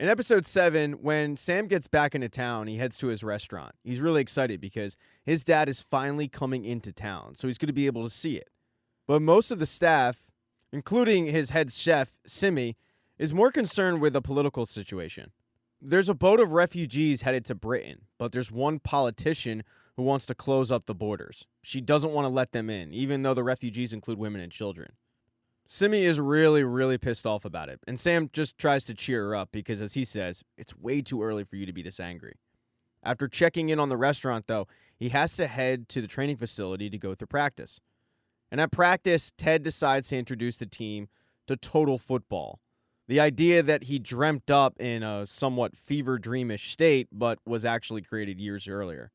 In episode 7, when Sam gets back into town, he heads to his restaurant. He's really excited because his dad is finally coming into town, so he's going to be able to see it. But most of the staff, including his head chef, Simi, is more concerned with the political situation. There's a boat of refugees headed to Britain, but there's one politician who wants to close up the borders. She doesn't want to let them in, even though the refugees include women and children. Simi is really, really pissed off about it, and Sam just tries to cheer her up because, as he says, it's way too early for you to be this angry. After checking in on the restaurant, though, he has to head to the training facility to go through practice. And at practice, Ted decides to introduce the team to total football. The idea that he dreamt up in a somewhat fever dreamish state, but was actually created years earlier.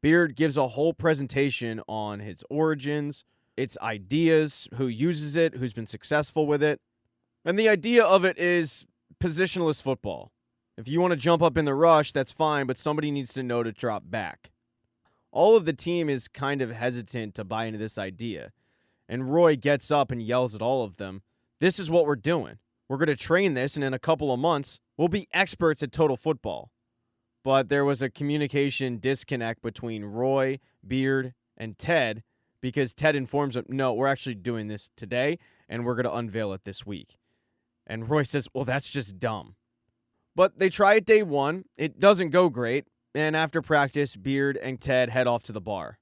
Beard gives a whole presentation on its origins, its ideas, who uses it, who's been successful with it. And the idea of it is positionless football. If you want to jump up in the rush, that's fine, but somebody needs to know to drop back. All of the team is kind of hesitant to buy into this idea. And Roy gets up and yells at all of them, "This is what we're doing. We're going to train this, and in a couple of months, we'll be experts at total football." But there was a communication disconnect between Roy, Beard, and Ted, because Ted informs him, "No, we're actually doing this today, and we're going to unveil it this week." And Roy says, "Well, that's just dumb." But they try it day one. It doesn't go great. And after practice, Beard and Ted head off to the bar.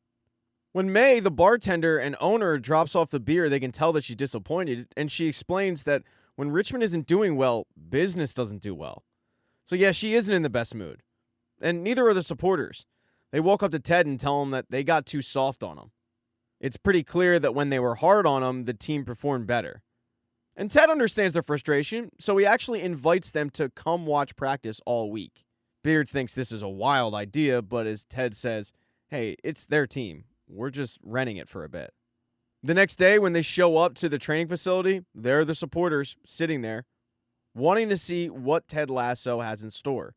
When May, the bartender and owner, drops off the beer, they can tell that she's disappointed. And she explains that when Richmond isn't doing well, business doesn't do well. So yeah, she isn't in the best mood. And neither are the supporters. They walk up to Ted and tell him that they got too soft on him. It's pretty clear that when they were hard on him, the team performed better. And Ted understands their frustration, so he actually invites them to come watch practice all week. Beard thinks this is a wild idea, but as Ted says, hey, it's their team. We're just renting it for a bit. The next day, when they show up to the training facility, there are the supporters sitting there, wanting to see what Ted Lasso has in store.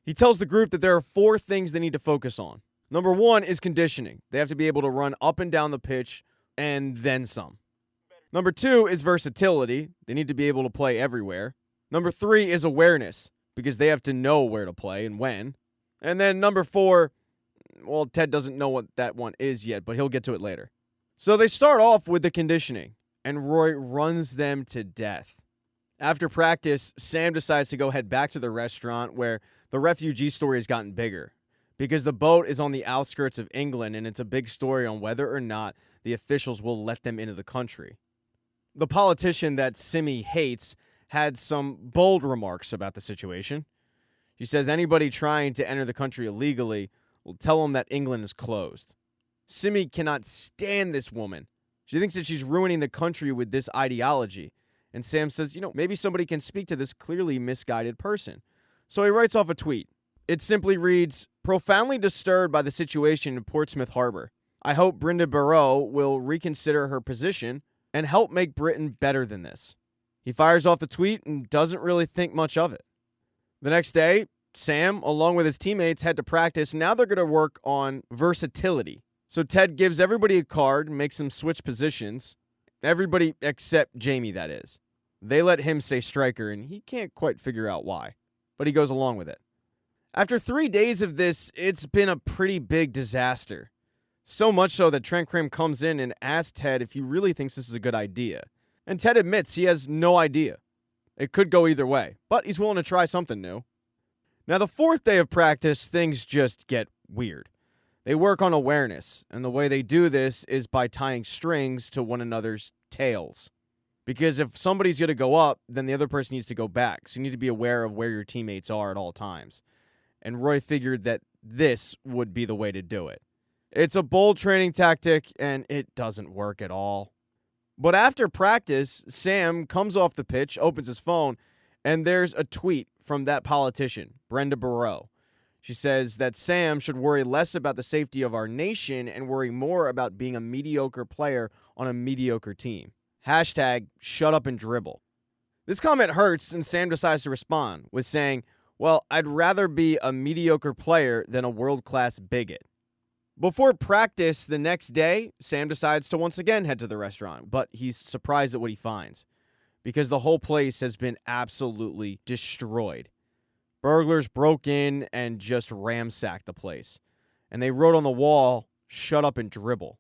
He tells the group that there are 4 things they need to focus on. Number 1 is conditioning. They have to be able to run up and down the pitch and then some. Number 2 is versatility. They need to be able to play everywhere. Number 3 is awareness, because they have to know where to play and when. And then number 4, well, Ted doesn't know what that one is yet, but he'll get to it later. So they start off with the conditioning, and Roy runs them to death. After practice, Sam decides to go head back to the restaurant where the refugee story has gotten bigger, because the boat is on the outskirts of England, and it's a big story on whether or not the officials will let them into the country. The politician that Simi hates had some bold remarks about the situation. She says anybody trying to enter the country illegally will tell them that England is closed. Simi cannot stand this woman. She thinks that she's ruining the country with this ideology. And Sam says, maybe somebody can speak to this clearly misguided person. So he writes off a tweet. It simply reads, "Profoundly disturbed by the situation in Portsmouth Harbor. I hope Brenda Barrow will reconsider her position and help make Britain better than this." He fires off the tweet and doesn't really think much of it. The next day, Sam, along with his teammates, head to practice. Now they're going to work on versatility. So Ted gives everybody a card and makes them switch positions. Everybody except Jamie, that is. They let him say striker, and he can't quite figure out why. But he goes along with it. After 3 days of this, it's been a pretty big disaster. So much so that Trent Krim comes in and asks Ted if he really thinks this is a good idea. And Ted admits he has no idea. It could go either way, but he's willing to try something new. Now, the 4th day of practice, things just get weird. They work on awareness, and the way they do this is by tying strings to one another's tails. Because if somebody's going to go up, then the other person needs to go back, so you need to be aware of where your teammates are at all times. And Roy figured that this would be the way to do it. It's a bold training tactic, and it doesn't work at all. But after practice, Sam comes off the pitch, opens his phone, and there's a tweet from that politician, Brenda Barrow. She says that Sam should worry less about the safety of our nation and worry more about being a mediocre player on a mediocre team. Hashtag shut up and dribble. This comment hurts, and Sam decides to respond with saying, well, I'd rather be a mediocre player than a world-class bigot. Before practice the next day, Sam decides to once again head to the restaurant, but he's surprised at what he finds, because the whole place has been absolutely destroyed. Burglars broke in and just ransacked the place. And they wrote on the wall, "Shut up and dribble."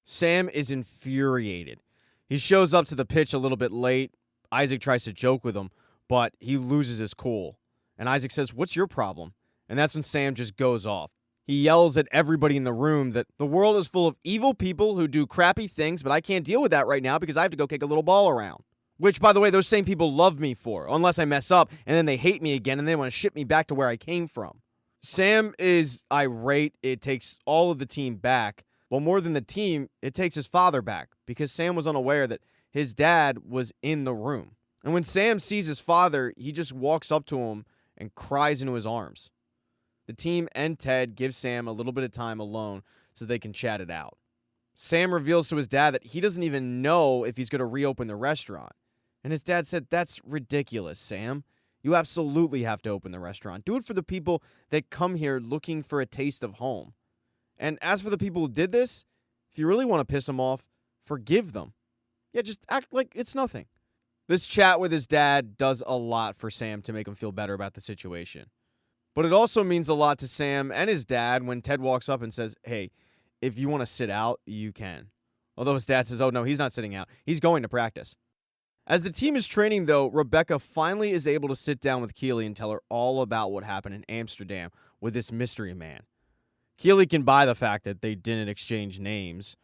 Sam is infuriated. He shows up to the pitch a little bit late. Isaac tries to joke with him, but he loses his cool. And Isaac says, "What's your problem?" And that's when Sam just goes off. He yells at everybody in the room that the world is full of evil people who do crappy things, but I can't deal with that right now because I have to go kick a little ball around. Which, by the way, those same people love me for, unless I mess up, and then they hate me again, and they want to ship me back to where I came from. Sam is irate. It takes all of the team back. Well, more than the team, it takes his father back, because Sam was unaware that his dad was in the room. And when Sam sees his father, he just walks up to him and cries into his arms. The team and Ted give Sam a little bit of time alone so they can chat it out. Sam reveals to his dad that he doesn't even know if he's going to reopen the restaurant. And his dad said, "That's ridiculous, Sam. You absolutely have to open the restaurant. Do it for the people that come here looking for a taste of home. And as for the people who did this, if you really want to piss them off, forgive them. Yeah, just act like it's nothing." This chat with his dad does a lot for Sam to make him feel better about the situation. But it also means a lot to Sam and his dad when Ted walks up and says, "Hey, if you want to sit out, you can." Although his dad says, "Oh, no, he's not sitting out. He's going to practice." As the team is training, though, Rebecca finally is able to sit down with Keely and tell her all about what happened in Amsterdam with this mystery man. Keely can buy the fact that they didn't exchange names.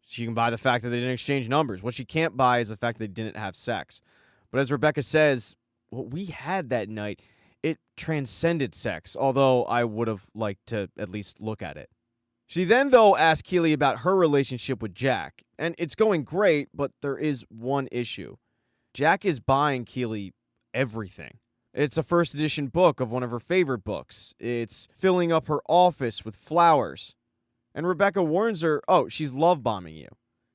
She can buy the fact that they didn't exchange numbers. What she can't buy is the fact that they didn't have sex. But as Rebecca says, what we had that night, it transcended sex, although I would have liked to at least look at it. She then, though, asks Keely about her relationship with Jack, and it's going great, but there is one issue. Jack is buying Keely everything. It's a first edition book of one of her favorite books. It's filling up her office with flowers. And Rebecca warns her, "Oh, she's love bombing you.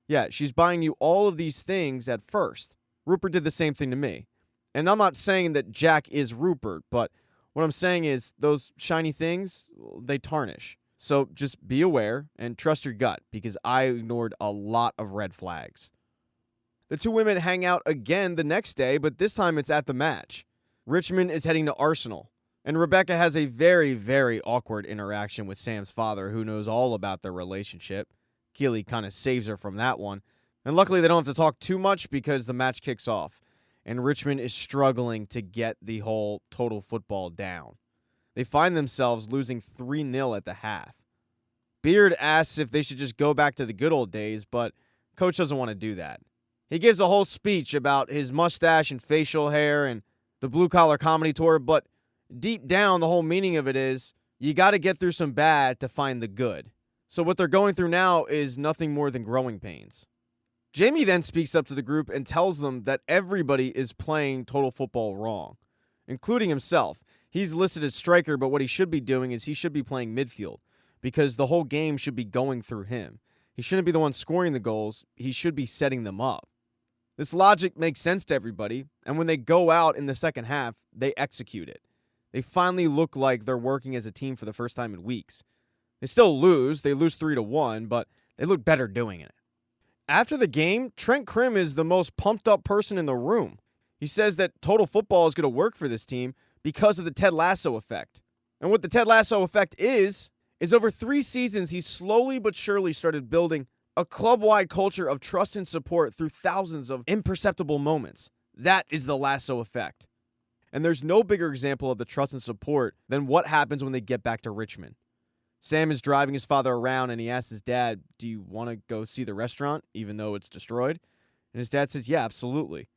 Yeah, she's buying you all of these things at first. Rupert did the same thing to me." And I'm not saying that Jack is Rupert, but what I'm saying is those shiny things, they tarnish. So just be aware and trust your gut, because I ignored a lot of red flags. The two women hang out again the next day, but this time it's at the match. Richmond is heading to Arsenal, and Rebecca has a very, very awkward interaction with Sam's father, who knows all about their relationship. Keely kind of saves her from that one. And luckily they don't have to talk too much because the match kicks off, and Richmond is struggling to get the whole total football down. They find themselves losing 3-0 at the half. Beard asks if they should just go back to the good old days, but Coach doesn't want to do that. He gives a whole speech about his mustache and facial hair and the blue-collar comedy tour, but deep down, the whole meaning of it is you got to get through some bad to find the good. So what they're going through now is nothing more than growing pains. Jamie then speaks up to the group and tells them that everybody is playing total football wrong, including himself. He's listed as striker, but what he should be doing is he should be playing midfield, because the whole game should be going through him. He shouldn't be the one scoring the goals. He should be setting them up. This logic makes sense to everybody, and when they go out in the second half, they execute it. They finally look like they're working as a team for the first time in weeks. They still lose. They lose 3-1, but they look better doing it. After the game, Trent Krim is the most pumped up person in the room. He says that total football is going to work for this team because of the Ted Lasso effect. And what the Ted Lasso effect is over 3 seasons, he slowly but surely started building a club-wide culture of trust and support through thousands of imperceptible moments. That is the Lasso effect. And there's no bigger example of the trust and support than what happens when they get back to Richmond. Sam is driving his father around, and he asks his dad, "Do you want to go see the restaurant, even though it's destroyed?" And his dad says, "Yeah, absolutely."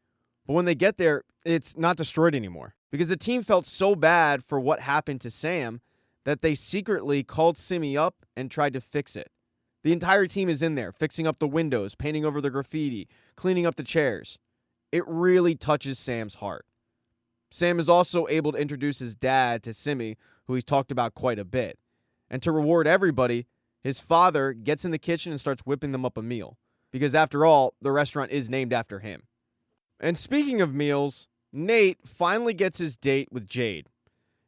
But when they get there, it's not destroyed anymore, because the team felt so bad for what happened to Sam that they secretly called Simi up and tried to fix it. The entire team is in there, fixing up the windows, painting over the graffiti, cleaning up the chairs. It really touches Sam's heart. Sam is also able to introduce his dad to Simi, who he's talked about quite a bit. And to reward everybody, his father gets in the kitchen and starts whipping them up a meal, because after all, the restaurant is named after him. And speaking of meals, Nate finally gets his date with Jade.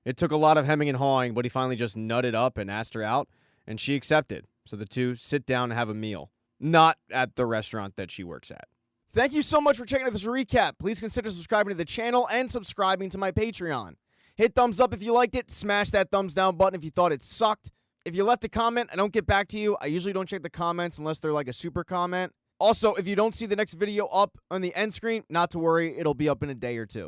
It took a lot of hemming and hawing, but he finally just nutted up and asked her out, and she accepted. So the two sit down and have a meal, not at the restaurant that she works at. Thank you so much for checking out this recap. Please consider subscribing to the channel and subscribing to my Patreon. Hit thumbs up if you liked it. Smash that thumbs down button if you thought it sucked. If you left a comment, I don't get back to you. I usually don't check the comments unless they're like a super comment. Also, if you don't see the next video up on the end screen, not to worry. It'll be up in a day or two.